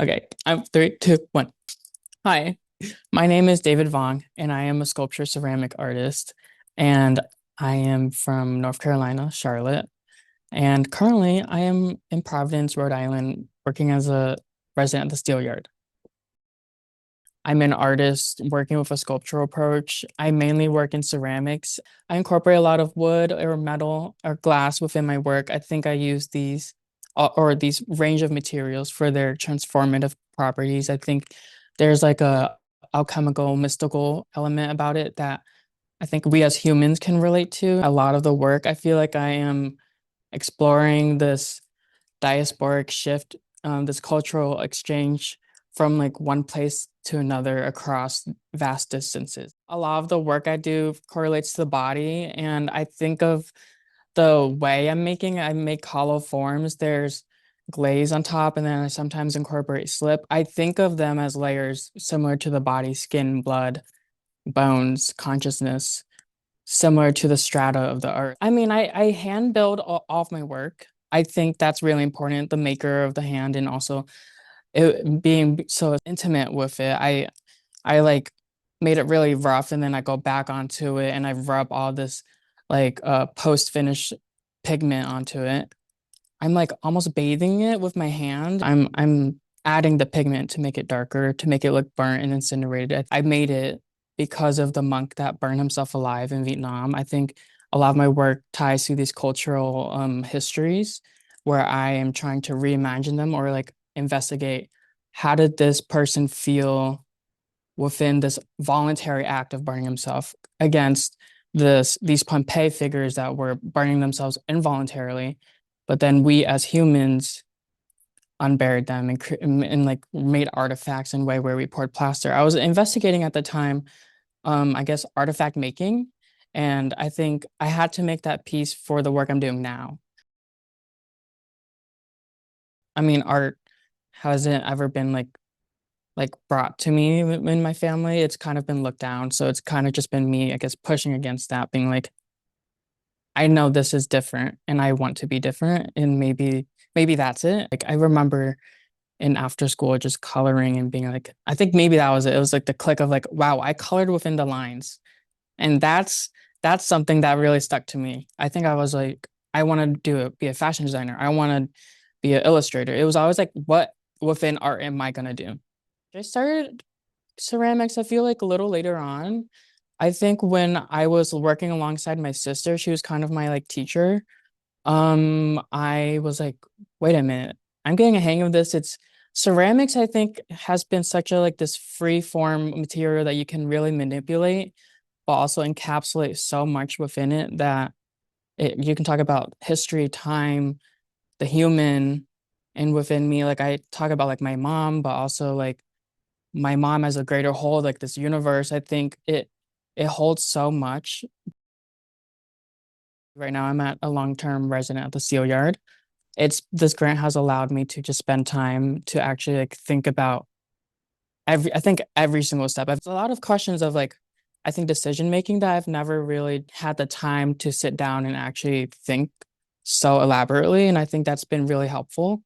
Okay, I'm three, two, one. Hi, my name is David Vuong, and I am a sculpture ceramic artist. And I am from North Carolina, Charlotte. And currently, I am in Providence, Rhode Island, working as a resident at the Steel Yard. I'm an artist working with a sculptural approach. I mainly work in ceramics. I incorporate a lot of wood or metal or glass within my work. I think I use these or these range of materials for their transformative properties. I think there's like a alchemical, mystical element about it that I think we as humans can relate to. A lot of the work, I feel like I am exploring this diasporic shift, this cultural exchange from like one place to another across vast distances. A lot of the work I do correlates to the body, and I think of the way I make hollow forms. There's glaze on top, and then I sometimes incorporate slip. I think of them as layers similar to the body, skin, blood, bones, consciousness, similar to the strata of the art. I mean, I hand build all of my work. I think that's really important, the maker of the hand, and also it being so intimate with it. I like made it really rough, and then I go back onto it and I rub all this like post finish pigment onto it. I'm like almost bathing it with my hand. I'm adding the pigment to make it darker, to make it look burnt and incinerated. I made it because of the monk that burned himself alive in Vietnam. I think a lot of my work ties to these cultural histories where I am trying to reimagine them or like investigate how did this person feel within this voluntary act of burning himself against these Pompeii figures that were burning themselves involuntarily, but then we as humans unburied them and like made artifacts in a way where we poured plaster. I was investigating at the time, I guess artifact making, and I think I had to make that piece for the work I'm doing now. I mean, art hasn't ever been like brought to me in my family. It's kind of been looked down. So it's kind of just been me, I guess, pushing against that, being like, I know this is different and I want to be different. And maybe that's it. Like I remember in after school just coloring and being like, I think maybe that was it. It was like the click of like, wow, I colored within the lines. And that's something that really stuck to me. I think I was like, I want to be a fashion designer. I want to be an illustrator. It was always like, what within art am I gonna do? I started ceramics, I feel like a little later on. I think when I was working alongside my sister, she was kind of my like teacher. I was like, wait a minute, I'm getting a hang of this. It's ceramics, I think, has been such a like this free form material that you can really manipulate, but also encapsulate so much within it that you can talk about history, time, the human, and within me, like I talk about like my mom, but also like my mom as a greater whole, like this universe. I think it holds so much. Right now, I'm at a long-term resident at the Steel Yard. It's this grant has allowed me to just spend time to actually like think about I think every single step. I've a lot of questions of like I think decision making that I've never really had the time to sit down and actually think so elaborately. And I think that's been really helpful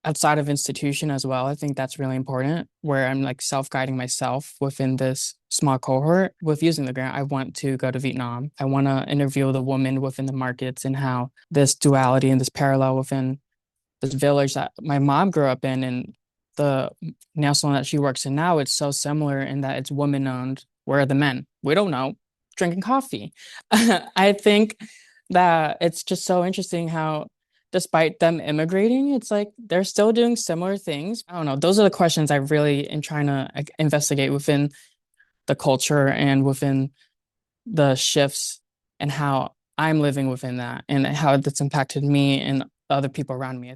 outside of institution as well. I think that's really important where I'm like self-guiding myself within this small cohort with using the grant. I want to go to Vietnam. I want to interview the woman within the markets and how this duality and this parallel within this village that my mom grew up in and the nail salon that she works in now, it's so similar in that it's woman owned. Where are the men? We don't know. Drinking coffee. I think that it's just so interesting how despite them immigrating, it's like they're still doing similar things. I don't know. Those are the questions I really am trying to like, investigate within the culture and within the shifts and how I'm living within that and how that's impacted me and other people around me.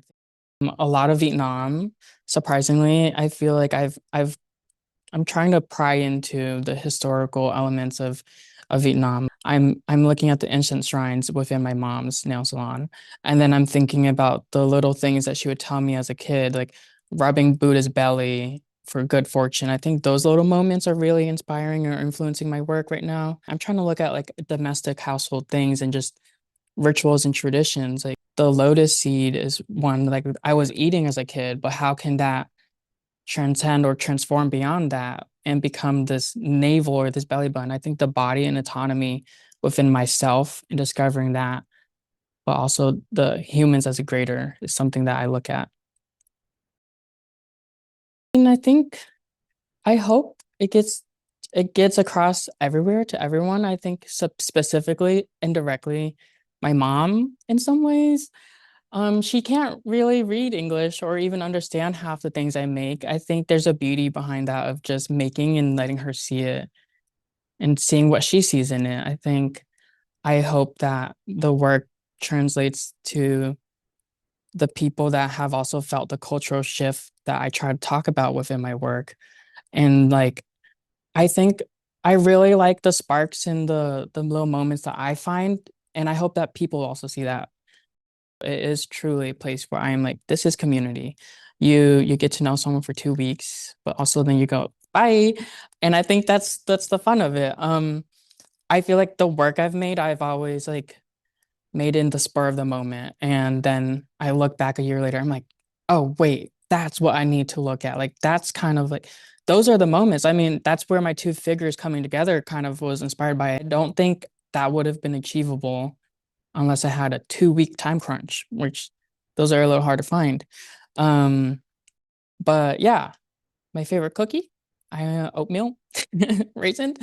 A lot of Vietnam, surprisingly, I feel like I'm trying to pry into the historical elements of Vietnam. I'm looking at the ancient shrines within my mom's nail salon, and then I'm thinking about the little things that she would tell me as a kid, like rubbing Buddha's belly for good fortune. I think those little moments are really inspiring or influencing my work right now. I'm trying to look at like domestic household things and just rituals and traditions. Like the lotus seed is one like I was eating as a kid, but how can that transcend or transform beyond that and become this navel or this belly button. I think the body and autonomy within myself and discovering that, but also the humans as a greater is something that I look at. And I think I hope it gets across everywhere to everyone. I think specifically indirectly my mom in some ways. She can't really read English or even understand half the things I make. I think there's a beauty behind that of just making and letting her see it and seeing what she sees in it. I hope that the work translates to the people that have also felt the cultural shift that I try to talk about within my work. And like I think I really like the sparks and the little moments that I find, and I hope that people also see that. It is truly a place where I am like, this is community. You get to know someone for 2 weeks, but also then you go, bye. And I think that's the fun of it. I feel like the work I've made, I've always like made in the spur of the moment. And then I look back a year later, I'm like, oh wait, that's what I need to look at. Like that's kind of like those are the moments. I mean, that's where my two figures coming together kind of was inspired by. I don't think that would have been achievable unless I had a 2 week time crunch, which those are a little hard to find. Um, but yeah, my favorite cookie, oatmeal, raisin.